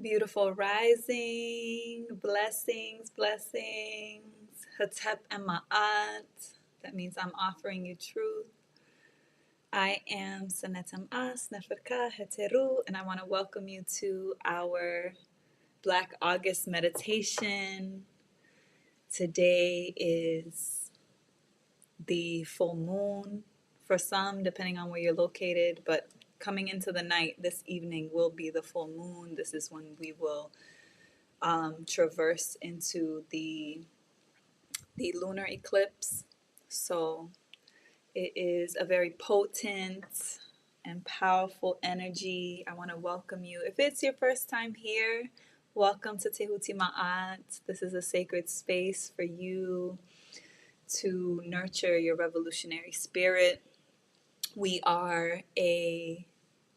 Beautiful rising, blessings, blessings. Hatep and Ma'at. That means I'm offering you truth. I am Sanetam As, Neferka Heteru, and I want to welcome you to our Black August meditation. Today is the full moon for some, depending on where you're located, but coming into the night this evening will be the full moon. This is when we will traverse into the lunar eclipse. So it is a very potent and powerful energy. I want to welcome you. If it's your first time here, welcome to Tehuti Ma'at. This is a sacred space for you to nurture your revolutionary spirit. We are a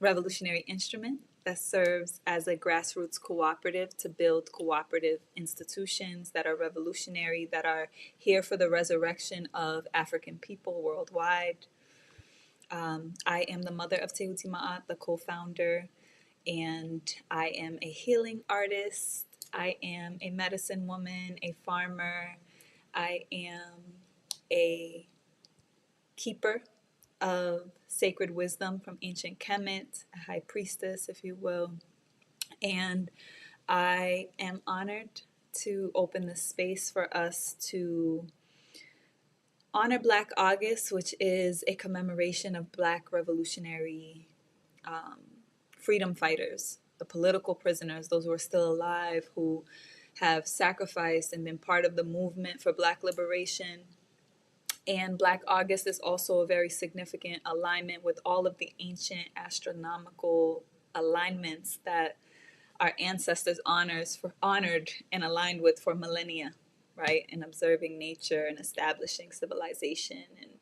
revolutionary instrument that serves as a grassroots cooperative to build cooperative institutions that are revolutionary, that are here for the resurrection of African people worldwide. I am the mother of Tehuti Ma'at, the co-founder, and I am a healing artist. I am a medicine woman, a farmer. I am a keeper of sacred wisdom from ancient Kemet, a high priestess, if you will. And I am honored to open this space for us to honor Black August, which is a commemoration of Black revolutionary freedom fighters, the political prisoners, those who are still alive, who have sacrificed and been part of the movement for Black liberation. And Black August is also a very significant alignment with all of the ancient astronomical alignments that our ancestors honored and aligned with for millennia, right? In observing nature and establishing civilization and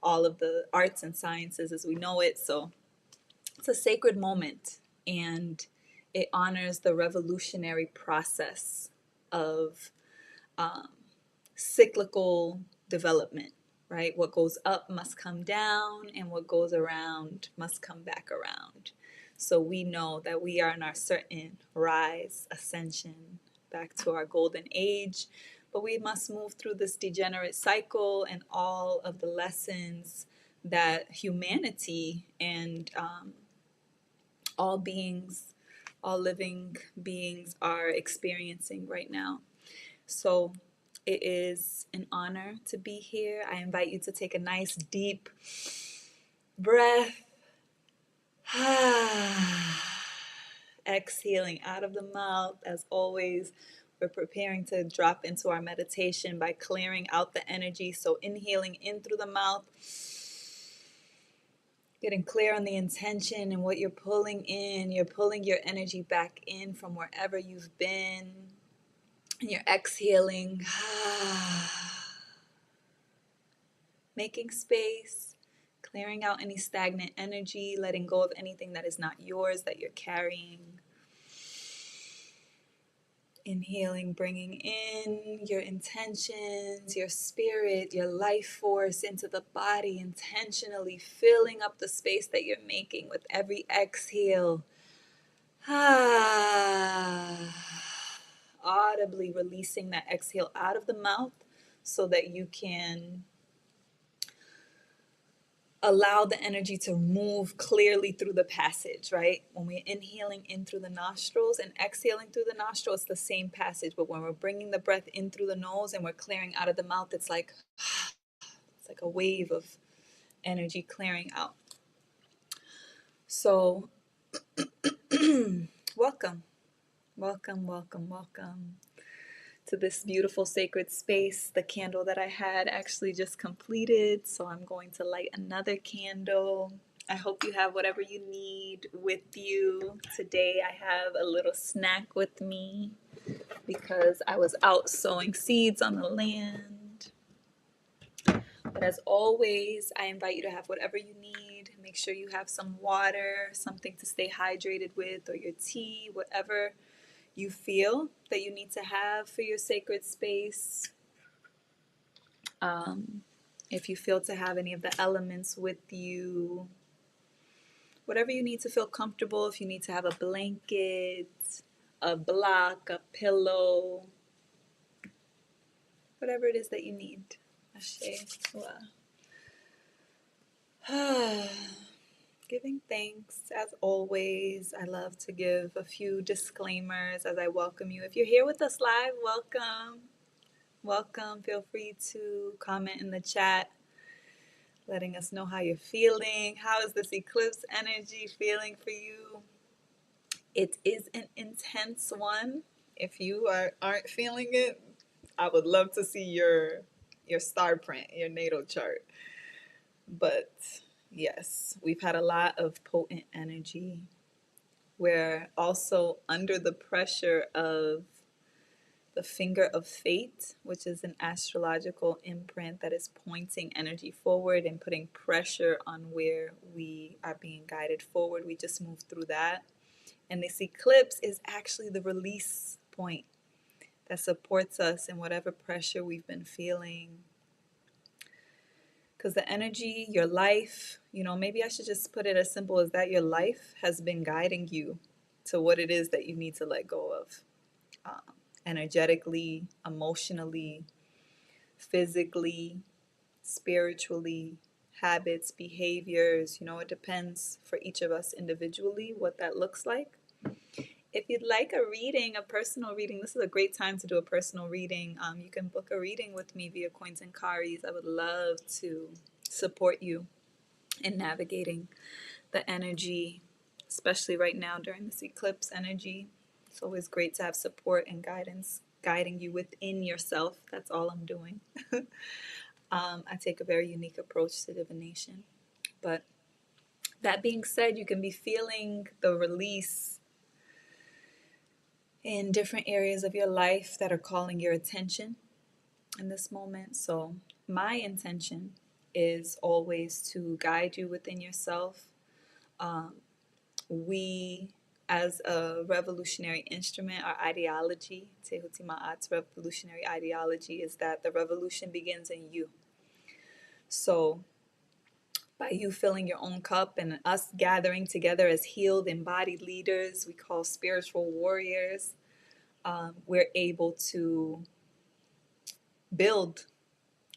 all of the arts and sciences as we know it. So it's a sacred moment, and it honors the revolutionary process of cyclical development, right? What goes up must come down, and what goes around must come back around. So we know that we are in our certain rise, ascension, back to our golden age, but we must move through this degenerate cycle and all of the lessons that humanity and all beings, all living beings are experiencing right now. So it is an honor to be here. I invite you to take a nice deep breath. Exhaling out of the mouth. As always, we're preparing to drop into our meditation by clearing out the energy. So inhaling in through the mouth, getting clear on the intention and what you're pulling in. You're pulling your energy back in from wherever you've been. And you're exhaling, making space, clearing out any stagnant energy, letting go of anything that is not yours that you're carrying. Inhaling, bringing in your intentions, your spirit, your life force into the body, intentionally filling up the space that you're making with every exhale. Audibly releasing that exhale out of the mouth so that you can allow the energy to move clearly through the passage, right? When we're inhaling in through the nostrils and exhaling through the nostrils, it's the same passage. But when we're bringing the breath in through the nose and we're clearing out of the mouth, it's like a wave of energy clearing out. So welcome, welcome, welcome, welcome to this beautiful sacred space. The candle that I had actually just completed, so I'm going to light another candle. I hope you have whatever you need with you. Today I have a little snack with me because I was out sowing seeds on the land. But as always, I invite you to have whatever you need. Make sure you have some water, something to stay hydrated with, or your tea, whatever you feel that you need to have for your sacred space. If you feel to have any of the elements with you, whatever you need to feel comfortable. If you need to have a blanket, a block, a pillow, whatever it is that you need. Ashe. Giving thanks as always. I love to give a few disclaimers as I welcome you. If you're here with us live, welcome. Welcome. Feel free to comment in the chat, letting us know how you're feeling. How is this eclipse energy feeling for you? It is an intense one. If you aren't feeling it, I would love to see your star print, your natal chart. But yes, we've had a lot of potent energy. We're also under the pressure of the finger of fate, which is an astrological imprint that is pointing energy forward and putting pressure on where we are being guided forward. We just moved through that. And this eclipse is actually the release point that supports us in whatever pressure we've been feeling. Because the energy, your life, maybe I should just put it as simple as that. Your life has been guiding you to what it is that you need to let go of. Energetically, emotionally, physically, spiritually, habits, behaviors. It depends for each of us individually what that looks like. If you'd like a reading, a personal reading, this is a great time to do a personal reading. You can book a reading with me via Coins and Caris. I would love to support you in navigating the energy, especially right now during this eclipse energy. It's always great to have support and guidance guiding you within yourself. That's all I'm doing. I take a very unique approach to divination. But that being said, you can be feeling the release in different areas of your life that are calling your attention in this moment. So my intention is always to guide you within yourself. We, as a revolutionary instrument, our ideology, Tehuti Ma'at's revolutionary ideology, is that the revolution begins in you. So by you filling your own cup and us gathering together as healed, embodied leaders, we call spiritual warriors, we're able to build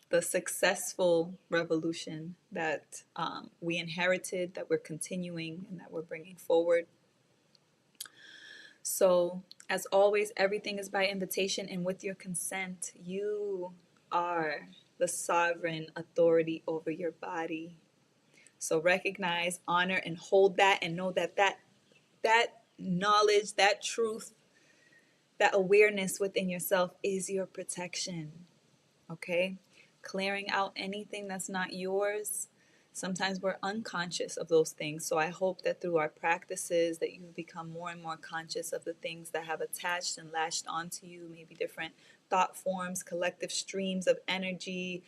the successful revolution that we inherited, that we're continuing, and that we're bringing forward. So, as always, everything is by invitation, and with your consent, you are the sovereign authority over your body. So recognize, honor, and hold that, and know that knowledge, that truth, that awareness within yourself is your protection. Okay? Clearing out anything that's not yours. Sometimes we're unconscious of those things. So I hope that through our practices that you become more and more conscious of the things that have attached and latched onto you, maybe different thought forms, collective streams of energy,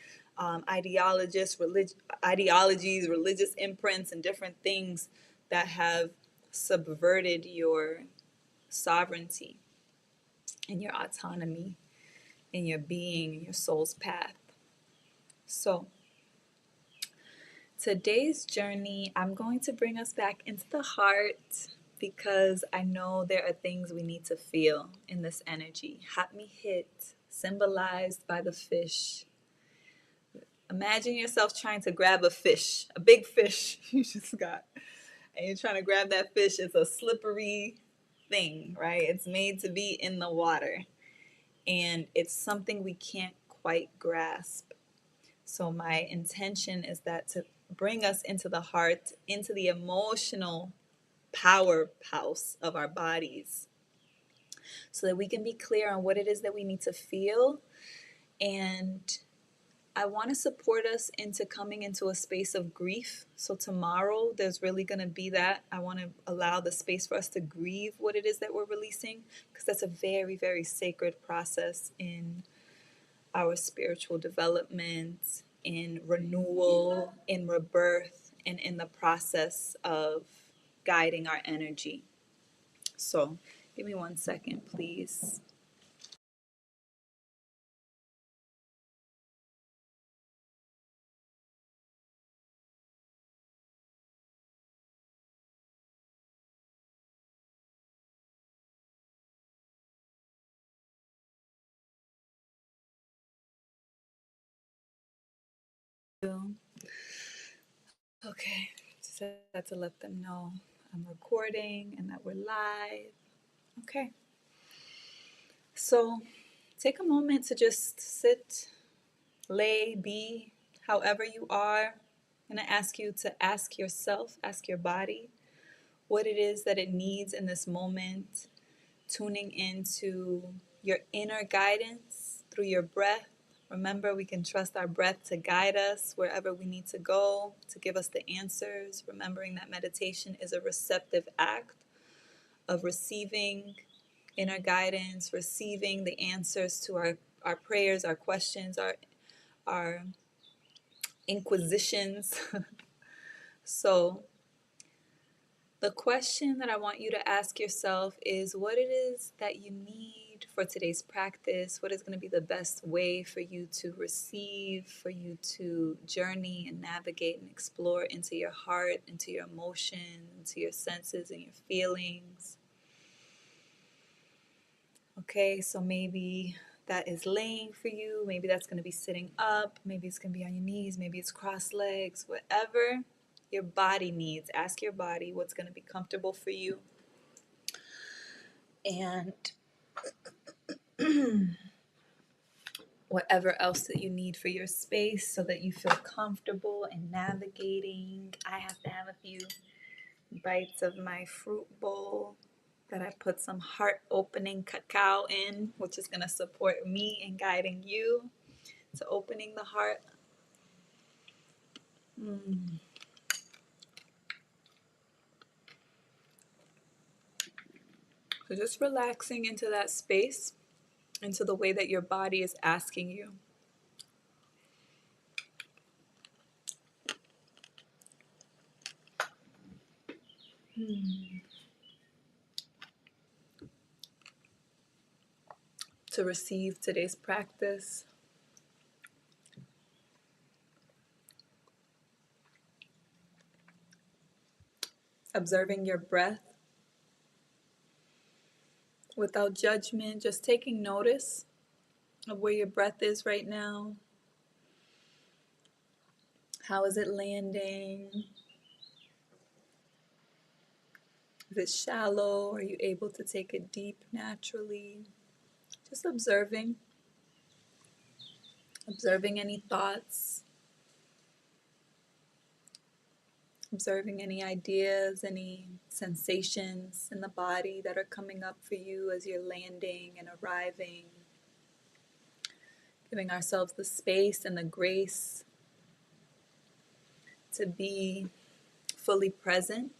ideologies, religious imprints, and different things that have subverted your sovereignty and your autonomy in your being, in your soul's path. So today's journey, I'm going to bring us back into the heart because I know there are things we need to feel in this energy. Hatmi hit, symbolized by the fish. Imagine yourself trying to grab a fish, a big fish you just got, and you're trying to grab that fish. It's a slippery thing, right? It's made to be in the water, and it's something we can't quite grasp. So my intention is that to bring us into the heart, into the emotional powerhouse of our bodies, so that we can be clear on what it is that we need to feel. And I want to support us into coming into a space of grief. So tomorrow, there's really going to be that. I want to allow the space for us to grieve what it is that we're releasing, because that's a very, very sacred process in our spiritual development, in renewal, in rebirth, and in the process of guiding our energy. So give me 1 second, please. Okay, just had to let them know I'm recording and that we're live. Okay, so take a moment to just sit, lay, be, however you are. I'm going to ask you to ask yourself, ask your body what it is that it needs in this moment, tuning into your inner guidance through your breath. Remember, we can trust our breath to guide us wherever we need to go, to give us the answers. Remembering that meditation is a receptive act of receiving inner guidance, receiving the answers to our prayers, our questions, our inquisitions. So the question that I want you to ask yourself is what it is that you need for today's practice. What is going to be the best way for you to receive, for you to journey and navigate and explore into your heart, into your emotion, into your senses and your feelings. Okay, so maybe that is laying for you. Maybe that's going to be sitting up. Maybe it's going to be on your knees. Maybe it's cross legs. Whatever your body needs. Ask your body what's going to be comfortable for you. And whatever else that you need for your space so that you feel comfortable in navigating. I have to have a few bites of my fruit bowl that I put some heart opening cacao in, which is going to support me in guiding you to opening the heart. So just relaxing into that space, into the way that your body is asking you. To receive today's practice. Observing your breath without judgment, just taking notice of where your breath is right now. How is it landing? Is it shallow? Are you able to take it deep naturally? Just observing any thoughts, observing any ideas, any sensations in the body that are coming up for you as you're landing and arriving. Giving ourselves the space and the grace to be fully present.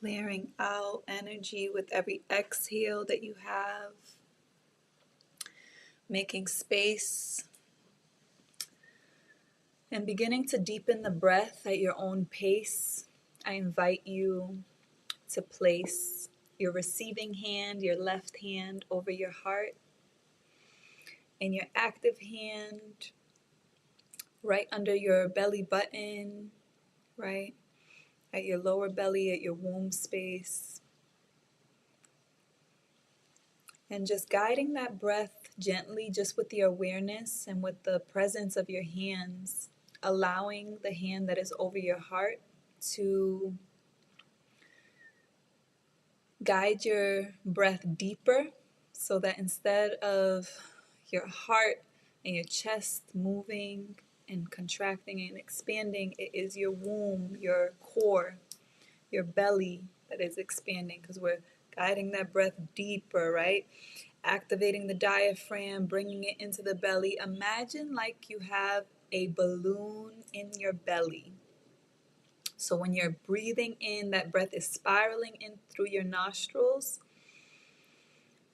Clearing out energy with every exhale that you have. Making space and beginning to deepen the breath at your own pace. I invite you to place your receiving hand, your left hand, over your heart, and your active hand right under your belly button, right at your lower belly, at your womb space. And just guiding that breath gently, just with the awareness and with the presence of your hands, allowing the hand that is over your heart to guide your breath deeper, so that instead of your heart and your chest moving and contracting and expanding, it is your womb, your core, your belly that is expanding, because we're guiding that breath deeper, right? Activating the diaphragm, bringing it into the belly. Imagine like you have a balloon in your belly. So when you're breathing in, that breath is spiraling in through your nostrils,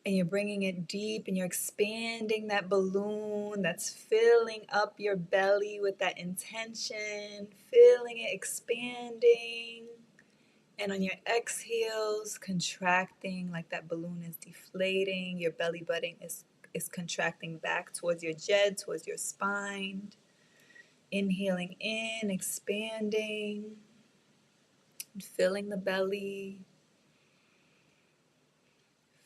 and you're bringing it deep, and you're expanding that balloon that's filling up your belly with that intention, feeling it expanding. And on your exhales, contracting like that balloon is deflating. Your belly button is contracting back towards your jed, towards your spine. Inhaling in, expanding. And filling the belly,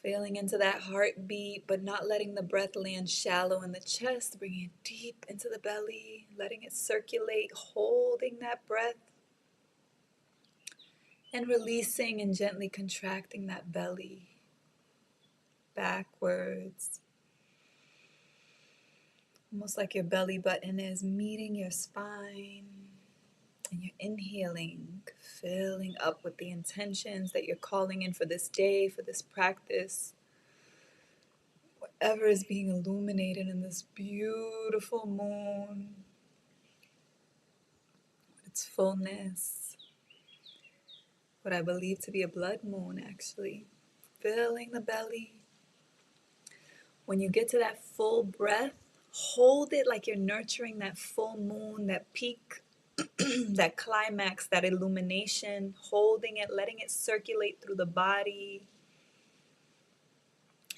feeling into that heartbeat, but not letting the breath land shallow in the chest, bringing it deep into the belly, letting it circulate, holding that breath, and releasing and gently contracting that belly backwards. Almost like your belly button is meeting your spine. And you're inhaling, filling up with the intentions that you're calling in for this day, for this practice. Whatever is being illuminated in this beautiful moon, its fullness, what I believe to be a blood moon actually, filling the belly. When you get to that full breath, hold it like you're nurturing that full moon, that peak, that climax, that illumination, holding it, letting it circulate through the body,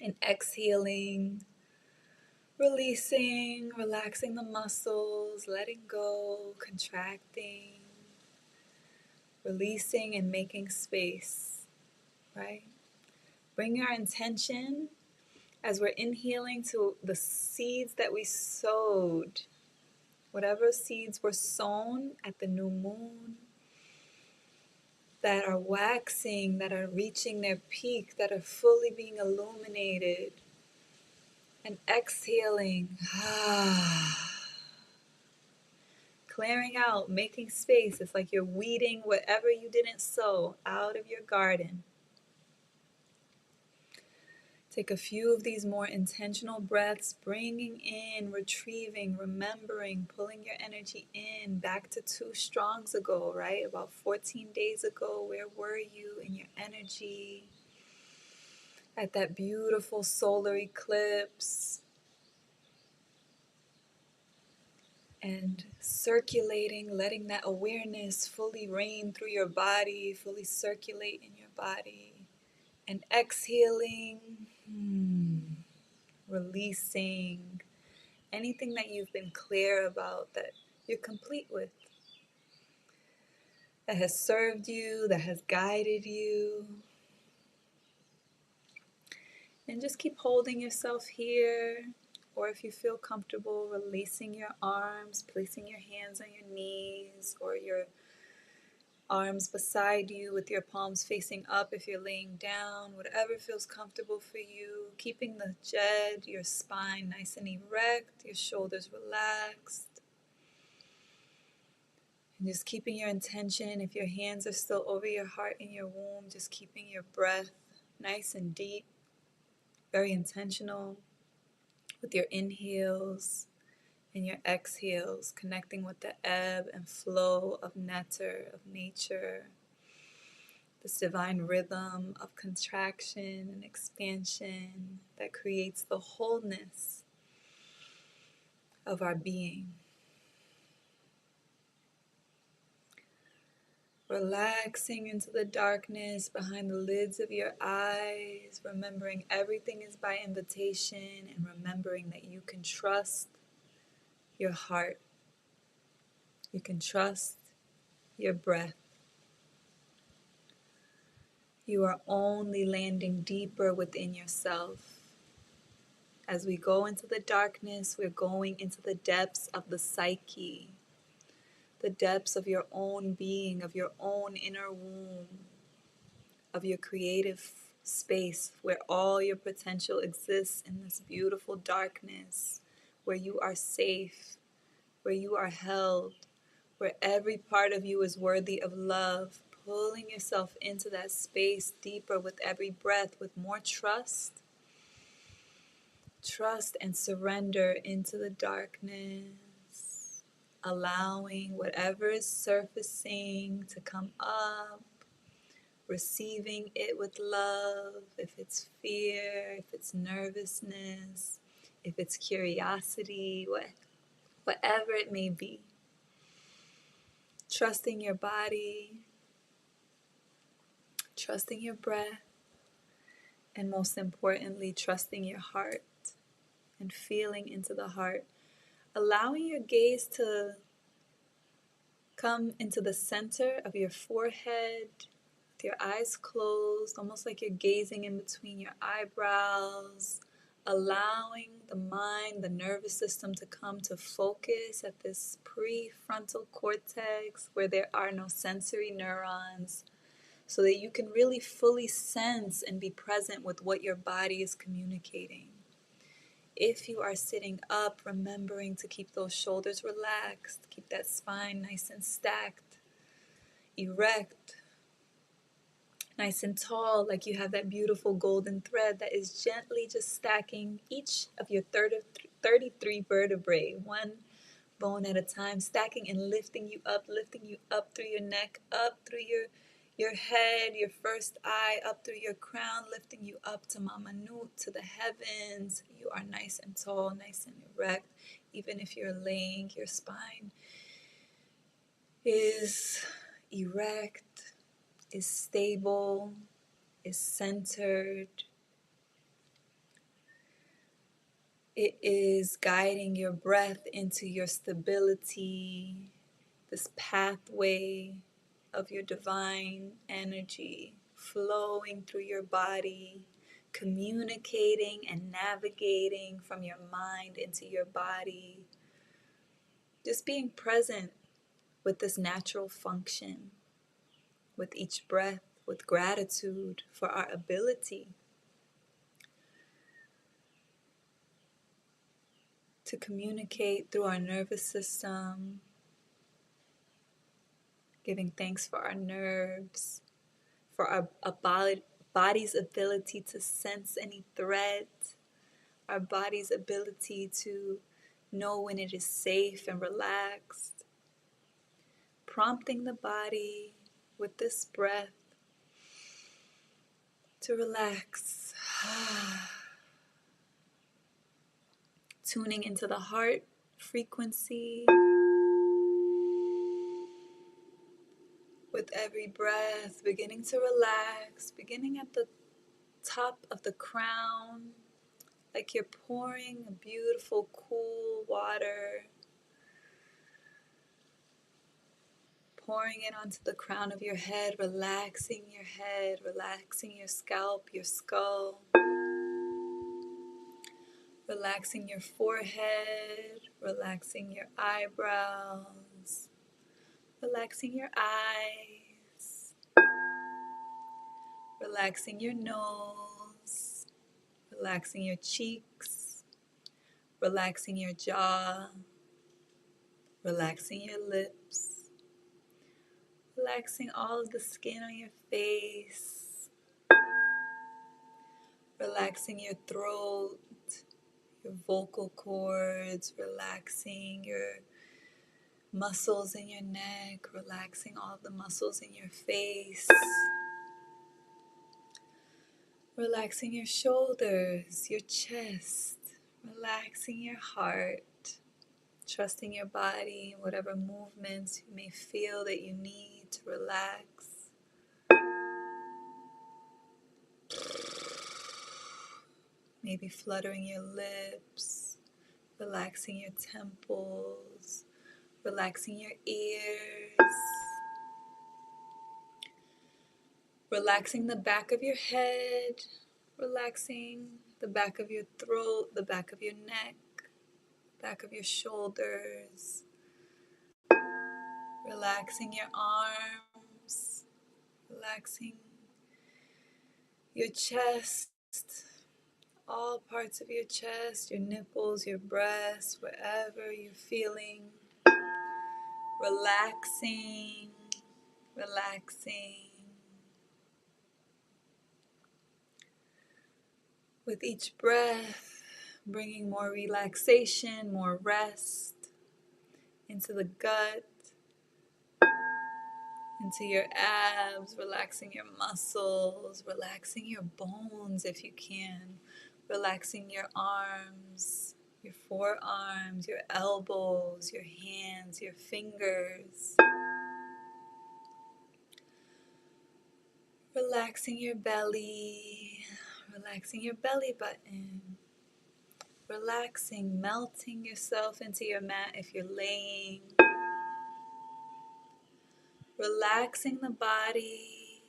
and exhaling, releasing, relaxing the muscles, letting go, contracting, releasing and making space, right? Bring our intention as we're inhaling to the seeds that we sowed, whatever seeds were sown at the new moon, that are waxing, that are reaching their peak, that are fully being illuminated, and exhaling, clearing out, making space. It's like you're weeding whatever you didn't sow out of your garden. Take a few of these more intentional breaths, bringing in, retrieving, remembering, pulling your energy in back to 2 strongs ago, right? About 14 days ago, where were you in your energy? At that beautiful solar eclipse. And circulating, letting that awareness fully reign through your body, fully circulate in your body. And exhaling, releasing anything that you've been clear about, that you're complete with, that has served you, that has guided you. And just keep holding yourself here. Or if you feel comfortable, releasing your arms, placing your hands on your knees or your arms beside you with your palms facing up if you're laying down, whatever feels comfortable for you. Keeping the jed, your spine nice and erect, your shoulders relaxed. And just keeping your intention, if your hands are still over your heart and your womb, just keeping your breath nice and deep, very intentional with your inhales and your exhales, connecting with the ebb and flow of nectar, of nature, this divine rhythm of contraction and expansion that creates the wholeness of our being. Relaxing into the darkness behind the lids of your eyes, remembering everything is by invitation, and remembering that you can trust your heart. You can trust your breath. You are only landing deeper within yourself. As we go into the darkness, we're going into the depths of the psyche, the depths of your own being, of your own inner womb, of your creative space where all your potential exists in this beautiful darkness, where you are safe, where you are held, where every part of you is worthy of love, pulling yourself into that space deeper with every breath, with more trust and surrender into the darkness, allowing whatever is surfacing to come up, receiving it with love. If it's fear, if it's nervousness, if it's curiosity, whatever it may be. Trusting your body, trusting your breath, and most importantly, trusting your heart and feeling into the heart. Allowing your gaze to Come into the center of your forehead with your eyes closed, almost like you're gazing in between your eyebrows, allowing the mind, the nervous system to come to focus at this prefrontal cortex where there are no sensory neurons, so that you can really fully sense and be present with what your body is communicating. If you are sitting up, remembering to keep those shoulders relaxed, keep that spine nice and stacked, erect, nice and tall, like you have that beautiful golden thread that is gently just stacking each of your 33 vertebrae, one bone at a time, stacking and lifting you up through your neck, up through your head, your first eye, up through your crown, lifting you up to Mama Nut, to the heavens. You are nice and tall, nice and erect. Even if you're laying, your spine is erect, is stable, is centered. It is guiding your breath into your stability, this pathway of your divine energy flowing through your body, communicating and navigating from your mind into your body. Just being present with this natural function, with each breath, with gratitude for our ability to communicate through our nervous system, giving thanks for our nerves, for our body's ability to sense any threat, our body's ability to know when it is safe and relaxed, prompting the body with this breath to relax, tuning into the heart frequency. With every breath, beginning to relax, beginning at the top of the crown, like you're pouring a beautiful, cool water, pouring it onto the crown of your head, relaxing your head, relaxing your scalp, your skull, relaxing your forehead, relaxing your eyebrows, relaxing your eyes, relaxing your nose, relaxing your cheeks, relaxing your jaw, relaxing your lips, relaxing all of the skin on your face, relaxing your throat, your vocal cords, relaxing your muscles in your neck, relaxing all of the muscles in your face, relaxing your shoulders, your chest, relaxing your heart, trusting your body, whatever movements you may feel that you need to relax. Maybe fluttering your lips, relaxing your temples, relaxing your ears, relaxing the back of your head, relaxing the back of your throat, the back of your neck, back of your shoulders, relaxing your arms, relaxing your chest, all parts of your chest, your nipples, your breasts, wherever you're feeling, relaxing, relaxing. With each breath, bringing more relaxation, more rest into the gut, into your abs, relaxing your muscles, relaxing your bones if you can, relaxing your arms, your forearms, your elbows, your hands, your fingers, relaxing your belly, relaxing your belly button, relaxing, melting yourself into your mat if you're laying, Relaxing the body,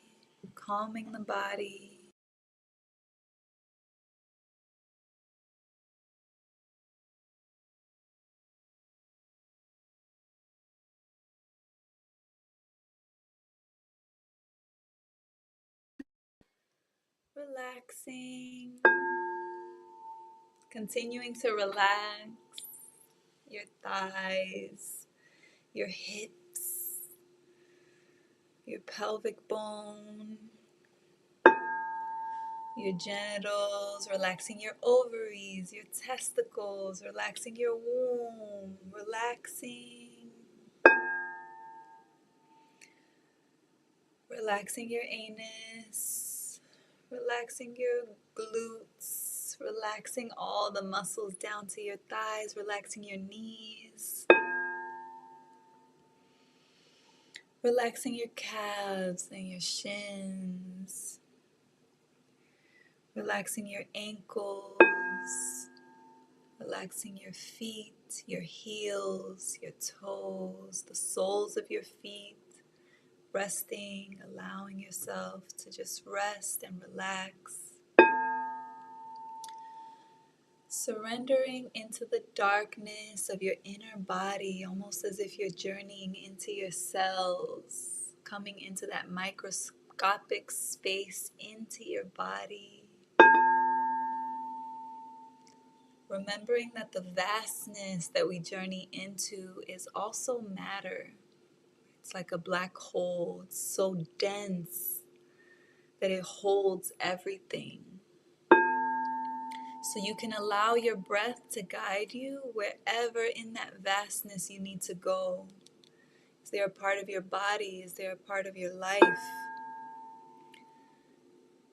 calming the body. Relaxing. Continuing to relax your thighs, your hips, your pelvic bone, your genitals, relaxing your ovaries, your testicles, relaxing your womb, relaxing your anus, relaxing your glutes, relaxing all the muscles down to your thighs, relaxing your knees, relaxing your calves and your shins, relaxing your ankles, relaxing your feet, your heels, your toes, the soles of your feet, resting, allowing yourself to just rest and relax. Surrendering into the darkness of your inner body, almost as if you're journeying into your cells, coming into that microscopic space into your body. Remembering that the vastness that we journey into is also matter. It's like a black hole. It's so dense that it holds everything. So you can allow your breath to guide you wherever in that vastness you need to go. Is there a part of your body? Is there a part of your life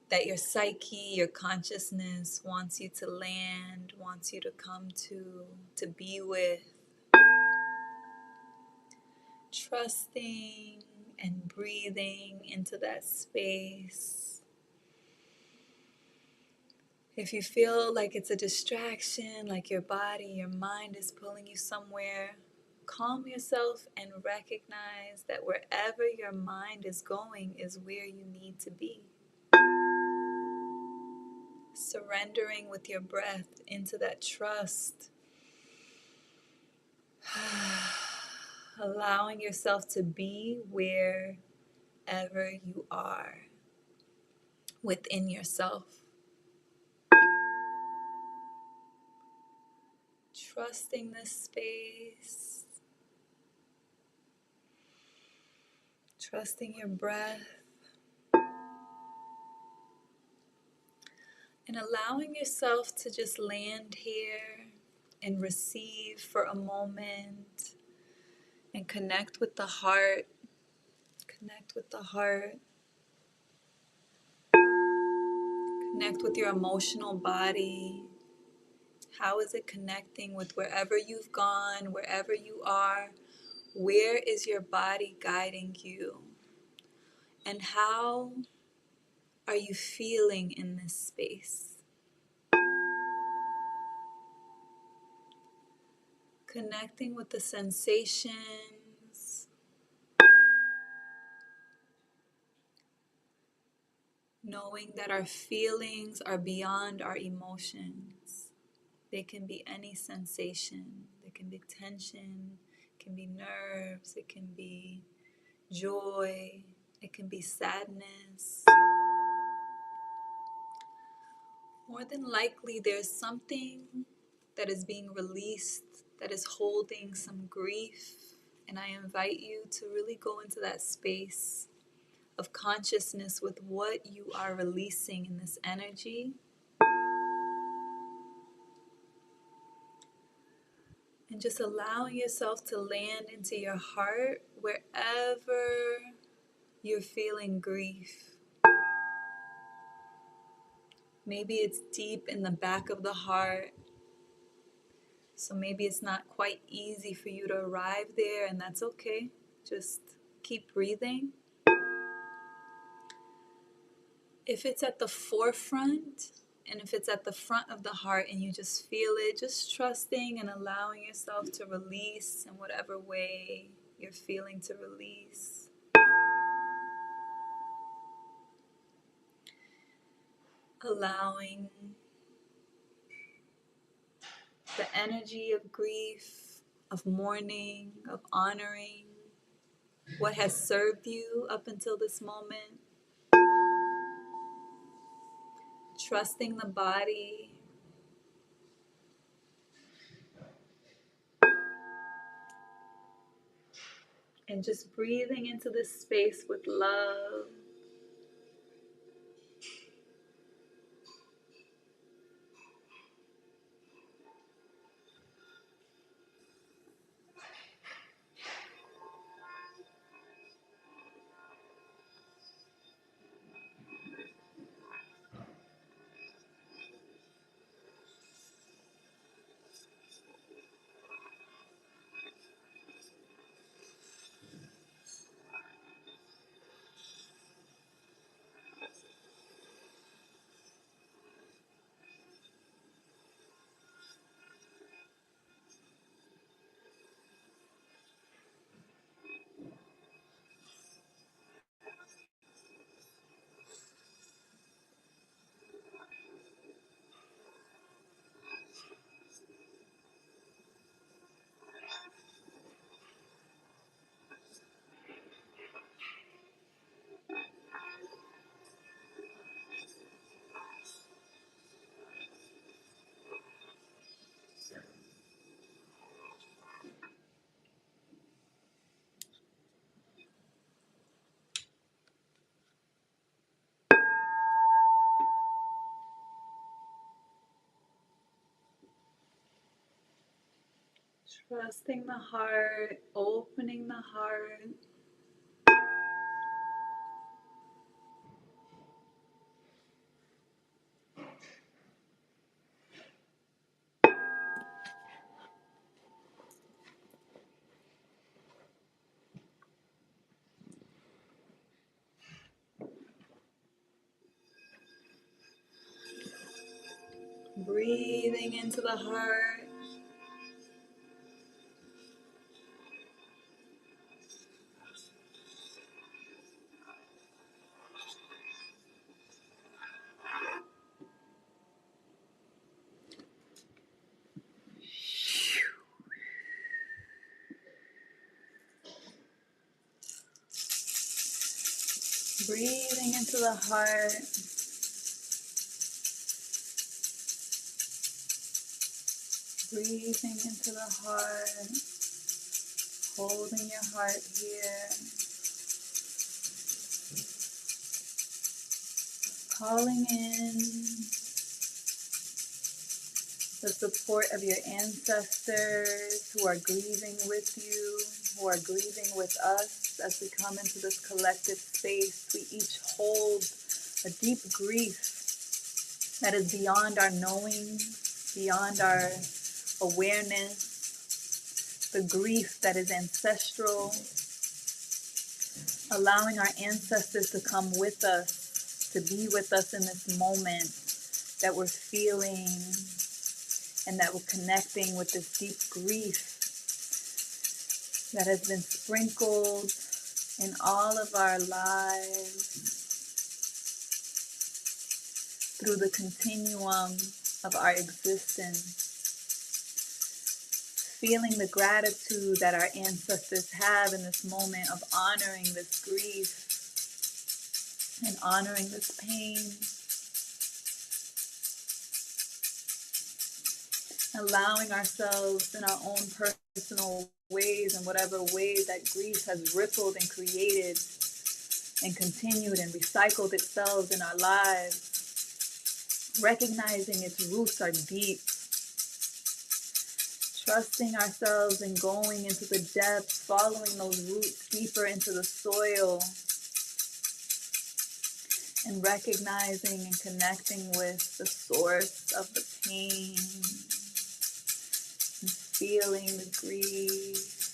that your psyche, your consciousness wants you to land, wants you to come to be with? Trusting and breathing into that space. If you feel like it's a distraction, like your body, your mind is pulling you somewhere, calm yourself and recognize that wherever your mind is going is where you need to be. Surrendering with your breath into that trust. Allowing yourself to be wherever you are within yourself. Trusting this space. Trusting your breath. And allowing yourself to just land here and receive for a moment and connect with the heart. Connect with the heart. Connect with your emotional body. How is it connecting with wherever you've gone, wherever you are? Where is your body guiding you? And how are you feeling in this space? Connecting with the sensations, knowing that our feelings are beyond our emotions. They can be any sensation. They can be tension, it can be nerves, it can be joy, it can be sadness. More than likely, there's something that is being released that is holding some grief. And I invite you to really go into that space of consciousness with what you are releasing in this energy. And just allowing yourself to land into your heart wherever you're feeling grief. Maybe it's deep in the back of the heart. So maybe it's not quite easy for you to arrive there, and that's okay. Just keep breathing. If it's at the forefront, and if it's at the front of the heart and you just feel it, just trusting and allowing yourself to release in whatever way you're feeling to release. allowing the energy of grief, of mourning, of honoring what has served you up until this moment, trusting the body, and just breathing into this space with love. Trusting the heart, opening the heart. Breathing into the heart. Breathing into the heart. Breathing into the heart. Holding your heart here. Calling in the support of your ancestors who are grieving with you, who are grieving with us as we come into this collective space. We each hold a deep grief that is beyond our knowing, beyond our awareness, the grief that is ancestral, allowing our ancestors to come with us, to be with us in this moment that we're feeling and that we're connecting with this deep grief that has been sprinkled in all of our lives through the continuum of our existence. Feeling the gratitude that our ancestors have in this moment of honoring this grief and honoring this pain. Allowing ourselves in our own personal ways and whatever ways that grief has rippled and created and continued and recycled itself in our lives, recognizing its roots are deep, trusting ourselves and going into the depths, following those roots deeper into the soil, and recognizing and connecting with the source of the pain, and feeling the grief,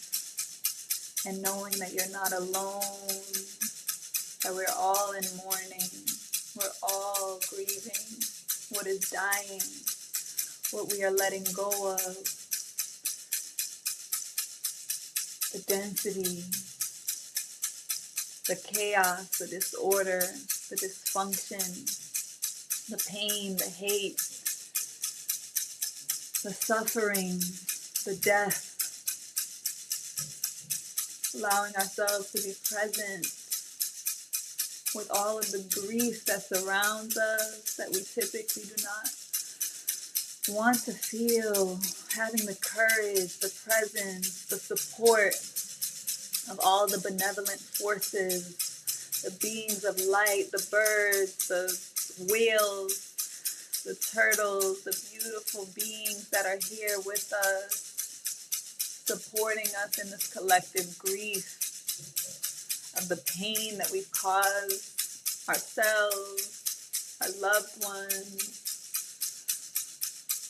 and knowing that you're not alone, that we're all in mourning, we're all grieving what is dying, what we are letting go of, the density, the chaos, the disorder, the dysfunction, the pain, the hate, the suffering, the death. Allowing ourselves to be present with all of the grief that surrounds us that we typically do not want to feel, having the courage, the presence, the support of all the benevolent forces, the beings of light, the birds, the whales, the turtles, the beautiful beings that are here with us, supporting us in this collective grief of the pain that we've caused ourselves, our loved ones,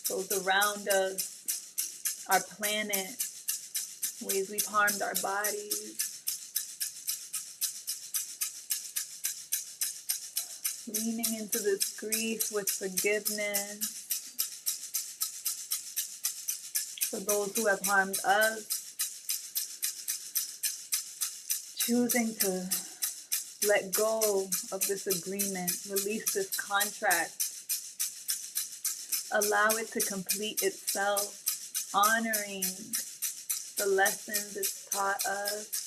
those around us, our planet, ways we've harmed our bodies. Leaning into this grief with forgiveness for those who have harmed us, choosing to let go of this agreement, release this contract, allow it to complete itself, honoring the lessons it's taught us.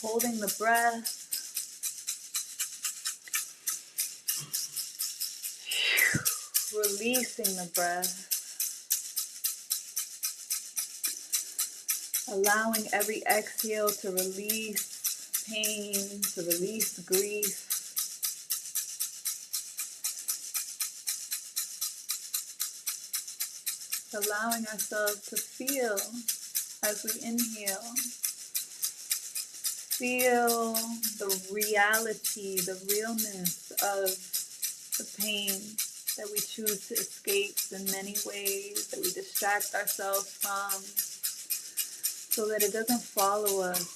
Holding the breath. Releasing the breath. Allowing every exhale to release pain, to release grief. Allowing ourselves to feel as we inhale. Feel the reality, the realness of the pain that we choose to escape in many ways, that we distract ourselves from, so that it doesn't follow us,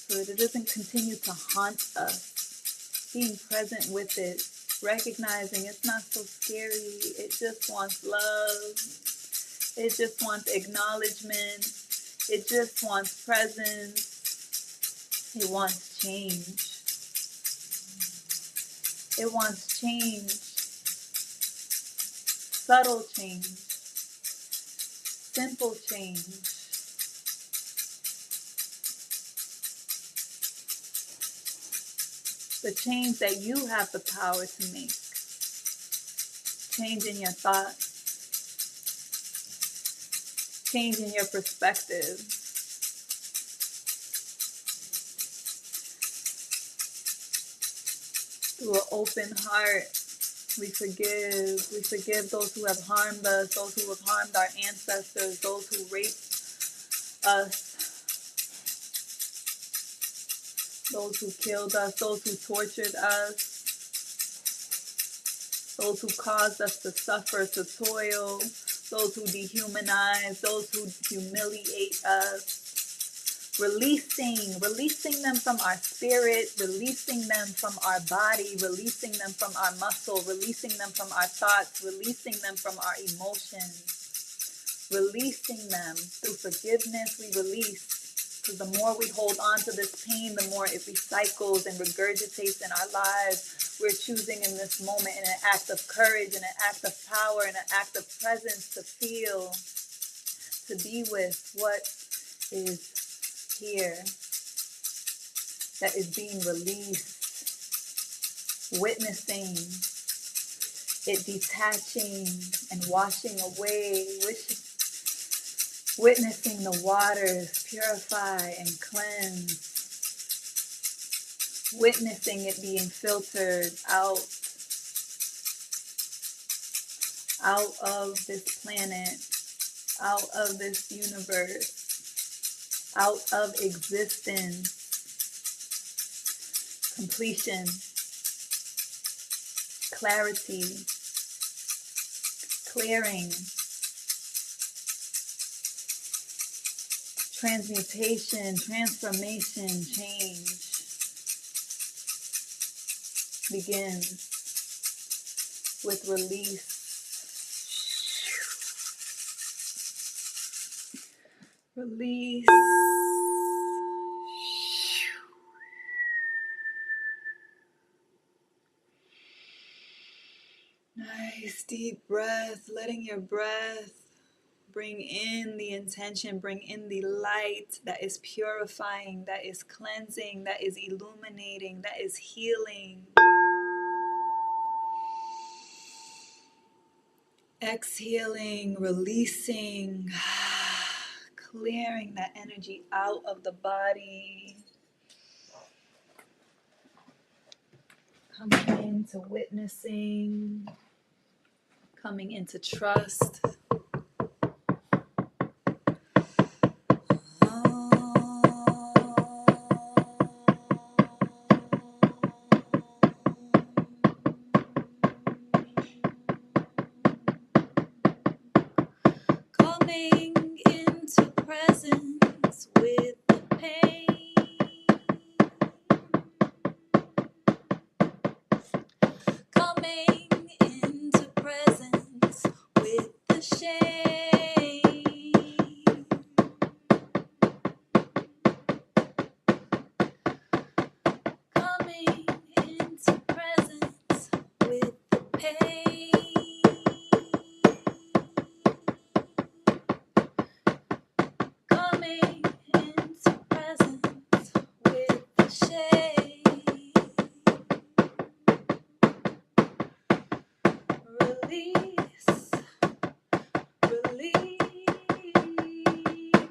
so that it doesn't continue to haunt us. Being present with it, recognizing it's not so scary, it just wants love, it just wants acknowledgement, it just wants presence, it wants change. It wants change, subtle change, simple change. The change that you have the power to make. Change in your thoughts. Change in your perspective. Through an open heart, we forgive. We forgive those who have harmed us, those who have harmed our ancestors, those who raped us, those who killed us, those who tortured us, those who caused us to suffer, to toil, those who dehumanize, those who humiliate us. Releasing them from our spirit, releasing them from our body, releasing them from our muscle, releasing them from our thoughts, releasing them from our emotions, releasing them through forgiveness. We release, because the more we hold on to this pain, the more it recycles and regurgitates in our lives. We're choosing in this moment, in an act of courage, in an act of power, in an act of presence, to feel, to be with what is here, that is being released, witnessing it detaching and washing away, witnessing the waters purify and cleanse, witnessing it being filtered out of this planet, out of this universe, out of existence, completion, clarity, clearing, transmutation, transformation, change begins. with release. Release. Nice deep breath, letting your breath bring in the intention, bring in the light that is purifying, that is cleansing, that is illuminating, that is healing. Exhaling, releasing, clearing that energy out of the body. Coming into witnessing, coming into trust. Coming into presence with the pain. Coming into presence with the shame. Coming into presence with the pain. Coming into presence with the shame. Release, release, release.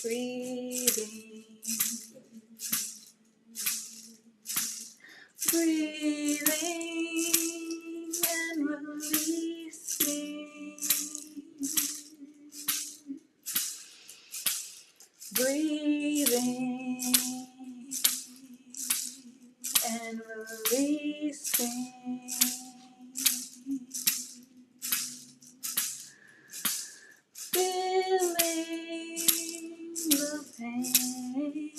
Breathing, breathing and releasing. Breathing and releasing. Feeling the pain.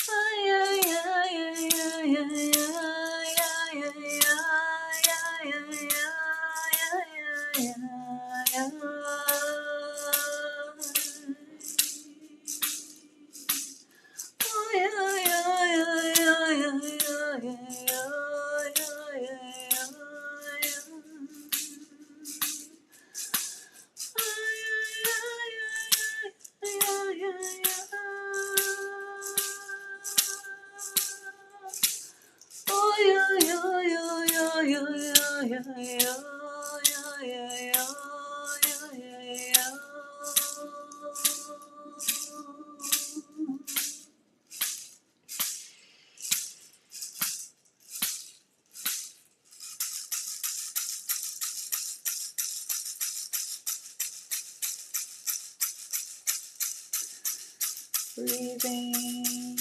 Ay, ay, ay, ay, ay, ay, ay, ay, breathing,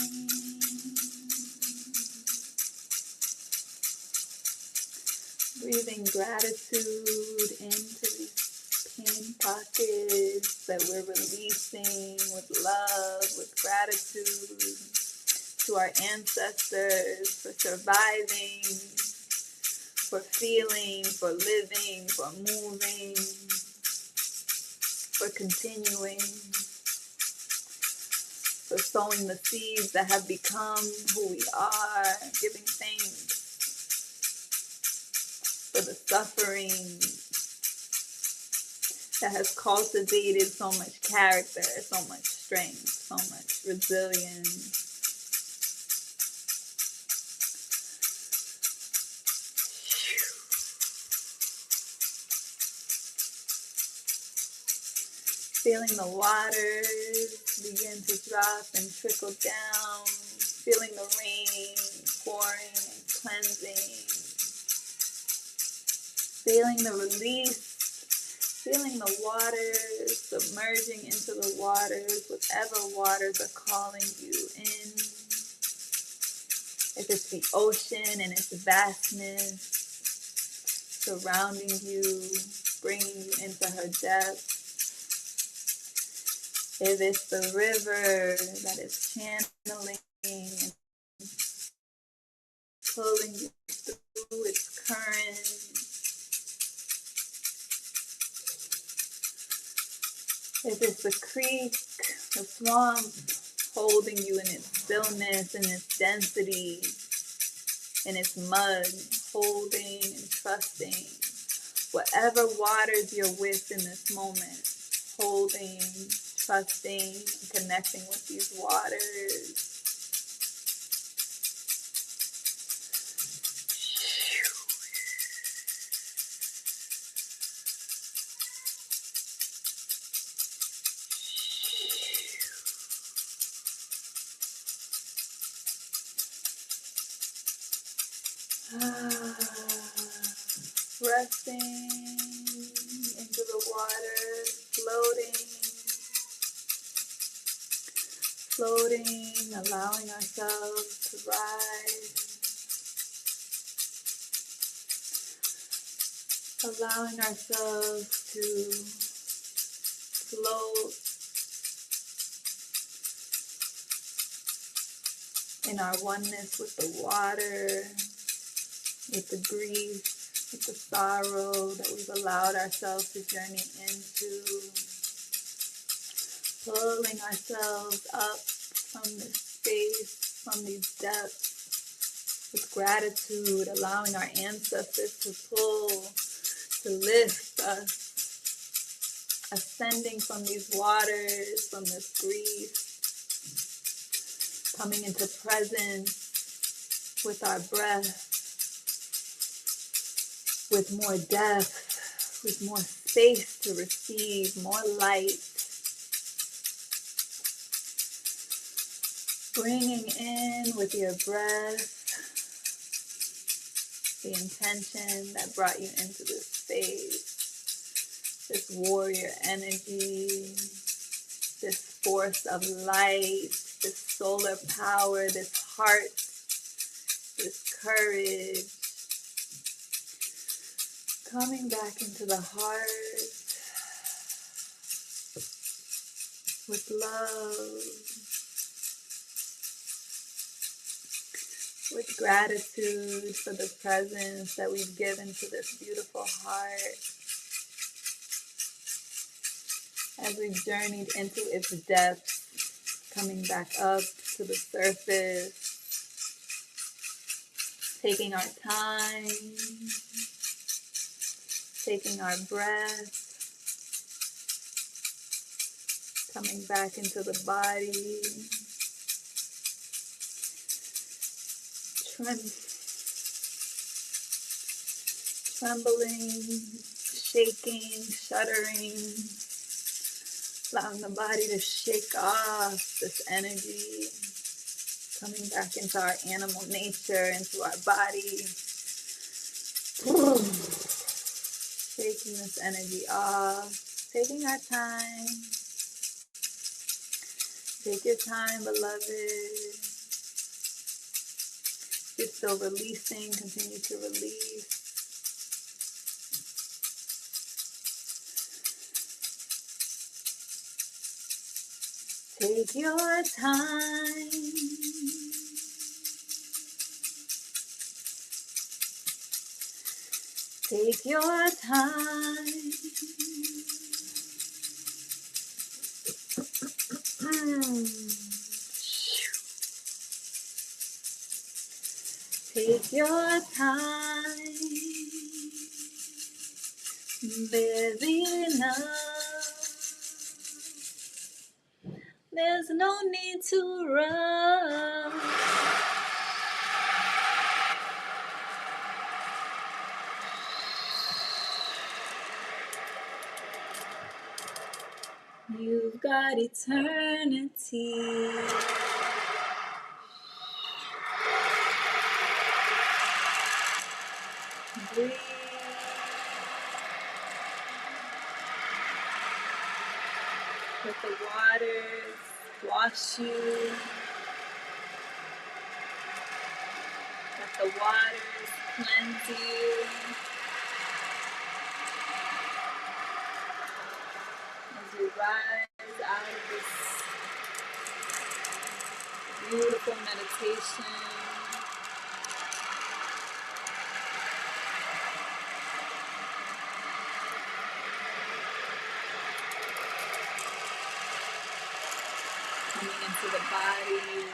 breathing gratitude into these pain pockets that we're releasing with love, with gratitude to our ancestors for surviving, for feeling, for living, for moving, for continuing, for sowing the seeds that have become who we are, giving thanks for the suffering that has cultivated so much character, so much strength, so much resilience. Feeling the waters begin to drop and trickle down, feeling the rain pouring and cleansing, feeling the release, feeling the waters submerging into the waters, whatever waters are calling you in. If it's the ocean and its vastness surrounding you, bringing you into her depths. If it's the river that is channeling and pulling you through its current. If it's the creek, the swamp, holding you in its stillness, in its density, in its mud, holding and trusting. Whatever waters you're with in this moment, holding, trusting, and connecting with these waters. Resting into the water, floating, allowing ourselves to rise, allowing ourselves to float in our oneness with the water, with the grief, with the sorrow that we've allowed ourselves to journey into, pulling ourselves up from this space, from these depths, with gratitude, allowing our ancestors to pull, to lift us, ascending from these waters, from this grief, coming into presence, with our breath, with more depth, with more space to receive, more light. Bringing in with your breath the intention that brought you into this space, this warrior energy, this force of light, this solar power, this heart, this courage. Coming back into the heart with love, with gratitude for the presence that we've given to this beautiful heart. As we've journeyed into its depths, coming back up to the surface, taking our time, taking our breath, coming back into the body, trembling, shaking, shuddering, allowing the body to shake off this energy, coming back into our animal nature, into our body, shaking this energy off, taking our time. Take your time, beloved. You're still releasing, continue to release. Take your time. Take your time. Take your time. There's enough. There's no need to rush. You've got eternity. Breathe. Let the waters wash you. Let the waters cleanse you. As you rise out of this beautiful meditation, coming into the body,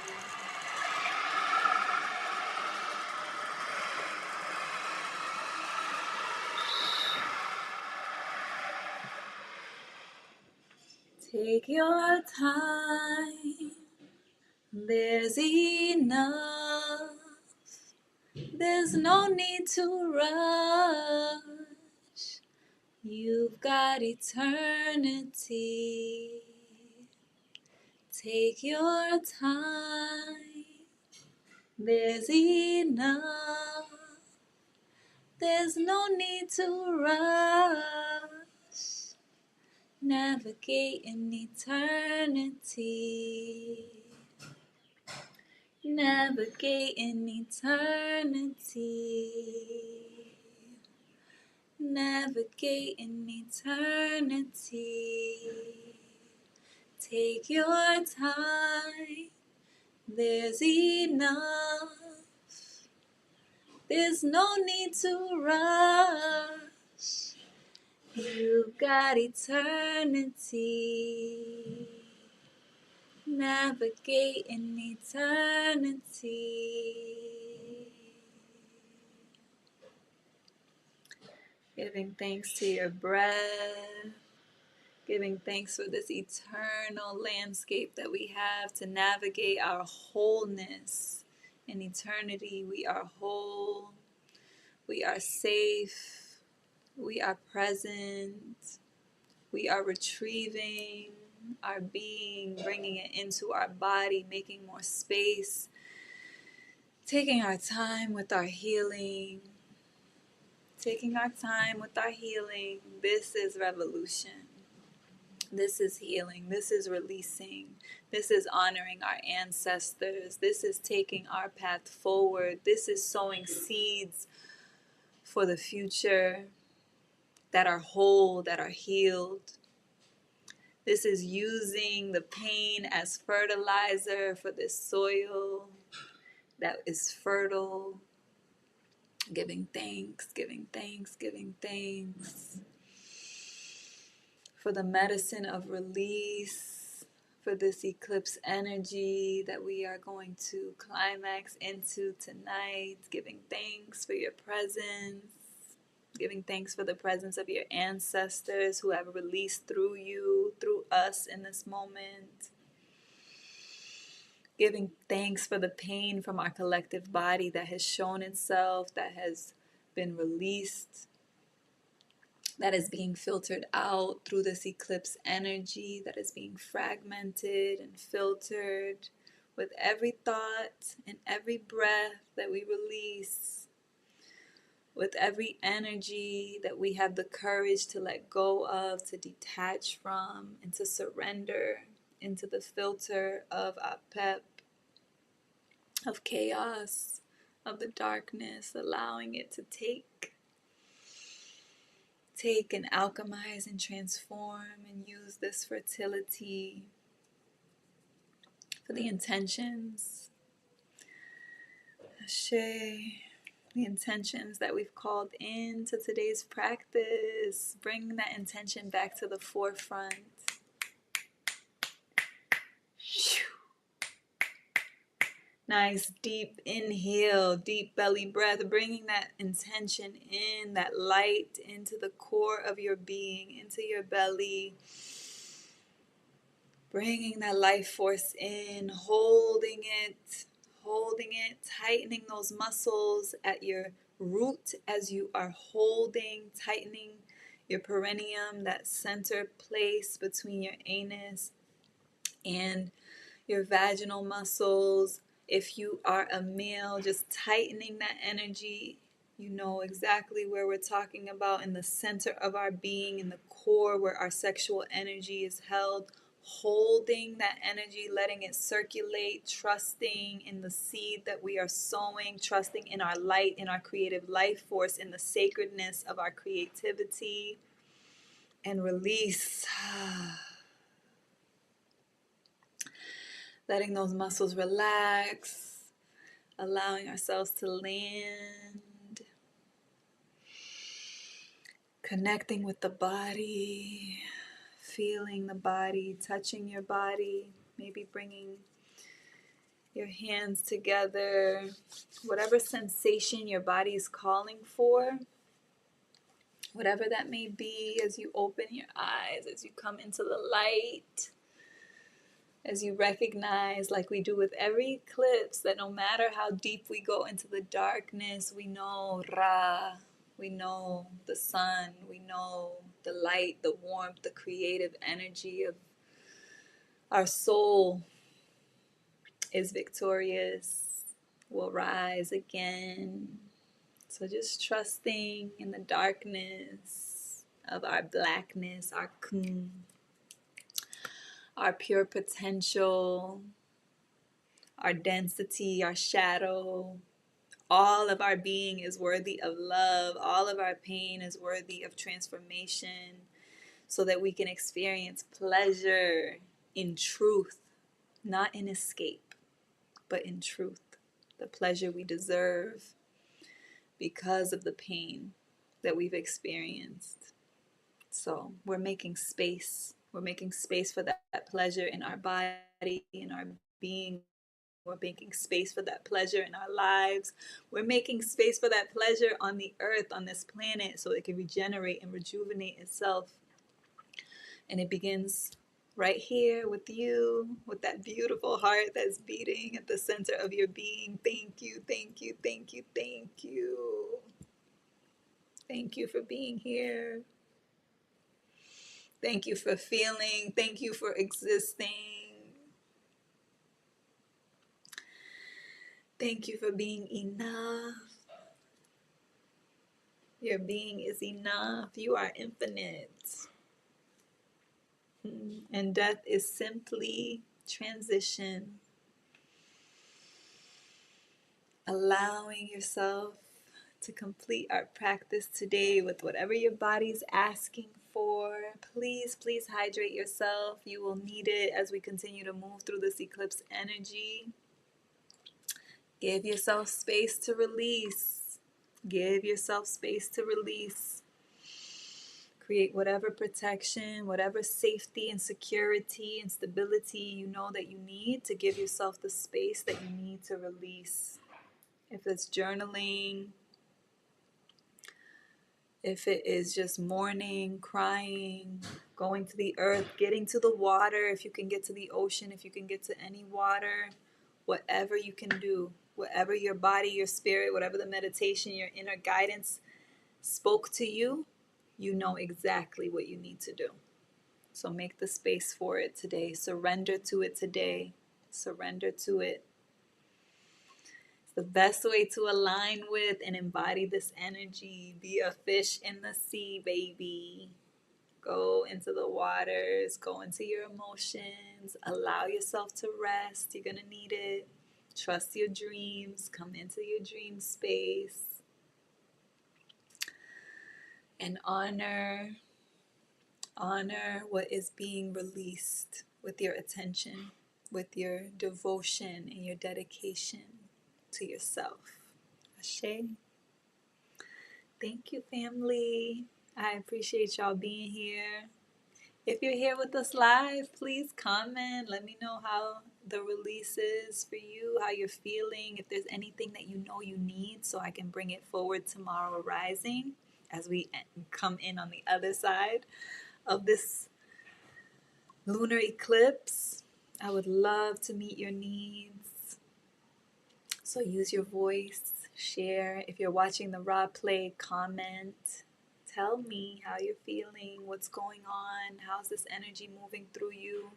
take your time. There's enough. There's no need to rush. You've got eternity. Take your time. There's enough. There's no need to rush. Navigate in eternity. Navigate in eternity. Navigate in eternity. Take your time. There's enough. There's no need to rush. You've got eternity. Navigate in eternity. Giving thanks to your breath. Giving thanks for this eternal landscape that we have to navigate our wholeness In eternity, we are whole, we are safe, we are present, we are retrieving our being, bringing it into our body, making more space, taking our time with our healing, taking our time with our healing. This is revolution. This is healing. This is releasing. This is honoring our ancestors. This is taking our path forward. This is sowing seeds for the future that are whole, that are healed. This is using the pain as fertilizer for this soil that is fertile. Giving thanks, giving thanks, giving thanks for the medicine of release, for this eclipse energy that we are going to climax into tonight. Giving thanks for your presence, giving thanks for the presence of your ancestors who have released through you, through us in this moment. Giving thanks for the pain from our collective body that has shown itself, that has been released, that is being filtered out through this eclipse energy, that is being fragmented and filtered with every thought and every breath that we release, with every energy that we have the courage to let go of, to detach from, and to surrender into the filter of Apep, of chaos, of the darkness, allowing it to take and alchemize and transform and use this fertility for the intentions, Ashe, the intentions that we've called into today's practice. Bring that intention back to the forefront. Nice deep inhale, deep belly breath, bringing that intention in, that light into the core of your being, into your belly. Bringing that life force in, holding it, tightening those muscles at your root as you are holding, tightening your perineum, that center place between your anus and your vaginal muscles. If you are a male, just tightening that energy. You know exactly where we're talking about, in the center of our being, in the core where our sexual energy is held. Holding that energy, letting it circulate, trusting in the seed that we are sowing, trusting in our light, in our creative life force, in the sacredness of our creativity. And release. Letting those muscles relax, allowing ourselves to land, connecting with the body, feeling the body, touching your body, maybe bringing your hands together, whatever sensation your body is calling for, whatever that may be, as you open your eyes, as you come into the light. As you recognize, like we do with every eclipse, that no matter how deep we go into the darkness, we know Ra, we know the sun, we know the light, the warmth, the creative energy of our soul is victorious, will rise again. So just trusting in the darkness of our blackness, our kun, our pure potential, our density, our shadow. All of our being is worthy of love. All of our pain is worthy of transformation, so that we can experience pleasure in truth, not in escape, but in truth. The pleasure we deserve because of the pain that we've experienced. So we're making space. We're making space for that pleasure in our body, in our being. We're making space for that pleasure in our lives. We're making space for that pleasure on the earth, on this planet, so it can regenerate and rejuvenate itself. And it begins right here with you, with that beautiful heart that's beating at the center of your being. Thank you, thank you, thank you, thank you. Thank you for being here. Thank you for feeling. Thank you for existing. Thank you for being enough. Your being is enough. You are infinite. And death is simply transition. Allowing yourself to complete our practice today with whatever your body's asking for. Please, please hydrate yourself. You will need it as we continue to move through this eclipse energy. Give yourself space to release. Give yourself space to release. Create whatever protection, whatever safety and security and stability you know that you need to give yourself the space that you need to release. If it's journaling, if it is just mourning, crying, going to the earth, getting to the water, if you can get to the ocean, if you can get to any water, whatever you can do, whatever your body, your spirit, whatever the meditation, your inner guidance spoke to you, you know exactly what you need to do. So make the space for it today. Surrender to it today. Surrender to it. It's the best way to align with and embody this energy. Be a fish in the sea, baby. Go into the waters. Go into your emotions. Allow yourself to rest. You're going to need it. Trust your dreams. Come into your dream space. And honor what is being released with your attention, with your devotion and your dedication to yourself. Ashe. Thank you, family. I appreciate y'all being here. If you're here with us live, please comment. Let me know how the release is for you, how you're feeling, if there's anything that you know you need so I can bring it forward tomorrow rising as we come in on the other side of this lunar eclipse. I would love to meet your needs. So use your voice, share. If you're watching the raw play, comment. Tell me how you're feeling, what's going on, how's this energy moving through you.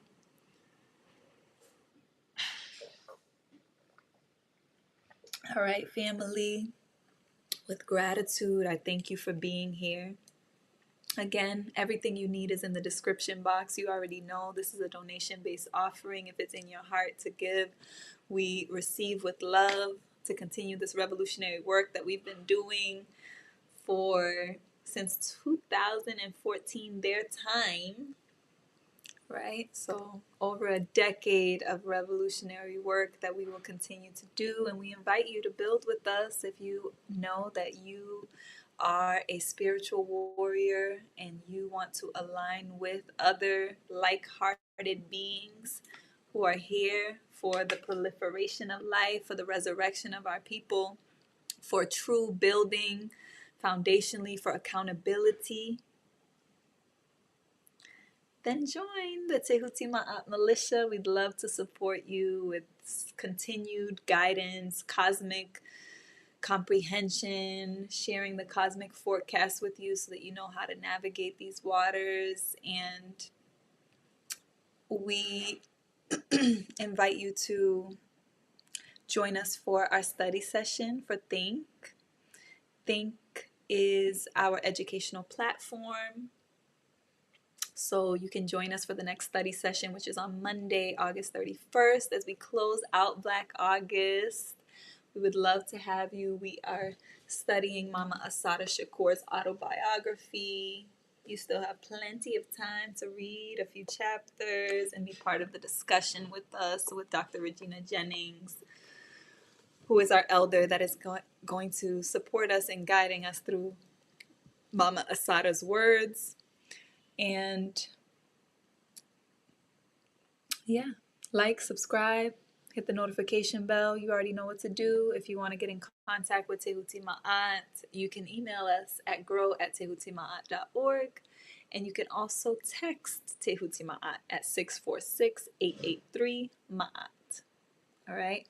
All right, family. With gratitude, I thank you for being here. Again, everything you need is in the description box. You already know this is a donation-based offering. If it's in your heart to give, we receive with love to continue this revolutionary work that we've been doing for since 2014 their time, right? So over a decade of revolutionary work that we will continue to do, and we invite you to build with us if you know that you are a spiritual warrior and you want to align with other like-hearted beings who are here for the proliferation of life, for the resurrection of our people, for true building, foundationally for accountability. Then join the Tehuti Ma'at militia. We'd love to support you with continued guidance, cosmic comprehension, sharing the cosmic forecast with you so that you know how to navigate these waters. And we invite you to join us for our study session for Think. Think is our educational platform. So you can join us for the next study session, which is on Monday, August 31st, as we close out Black August. We would love to have you. We are studying Mama Assata Shakur's autobiography. You still have plenty of time to read a few chapters and be part of the discussion with us, with Dr. Regina Jennings, who is our elder that is going to support us and guiding us through Mama Assata's words. And yeah, like, subscribe, hit the notification bell. You already know what to do. If you want to get in contact with Tehuti Ma'at, you can email us at grow@tehutimaat.org. And you can also text Tehuti Ma'at at 646-883-Ma'at. All right?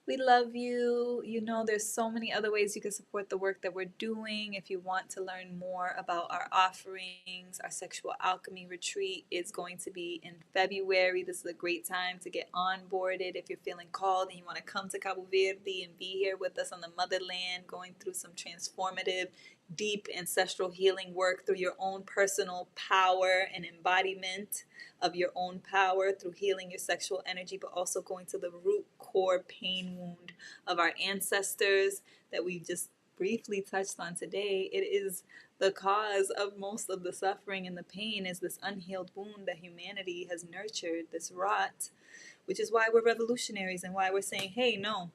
We love you. You know, there's so many other ways you can support the work that we're doing. If you want to learn more about our offerings, our sexual alchemy retreat is going to be in February. This is a great time to get onboarded. If you're feeling called and you want to come to Cabo Verde and be here with us on the motherland, going through some transformative, deep ancestral healing work through your own personal power and embodiment of your own power through healing your sexual energy, but also going to the root core pain wound of our ancestors that we just briefly touched on today. It is the cause of most of the suffering and the pain, is this unhealed wound that humanity has nurtured, this rot, which is why we're revolutionaries and why we're saying, hey, no,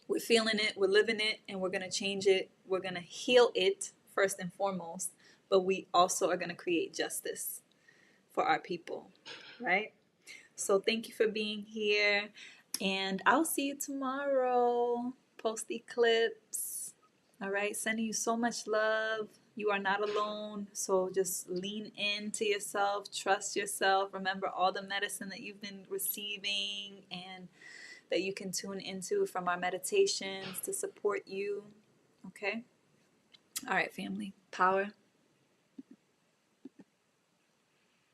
we're feeling it, we're living it, and we're going to change it. We're going to heal it first and foremost, but we also are going to create justice for our people, right? So thank you for being here, and I'll see you tomorrow. Post eclipse. All right, sending you so much love. You are not alone, so just lean into yourself, trust yourself. Remember all the medicine that you've been receiving and that you can tune into from our meditations to support you. Okay? All right, family. Power.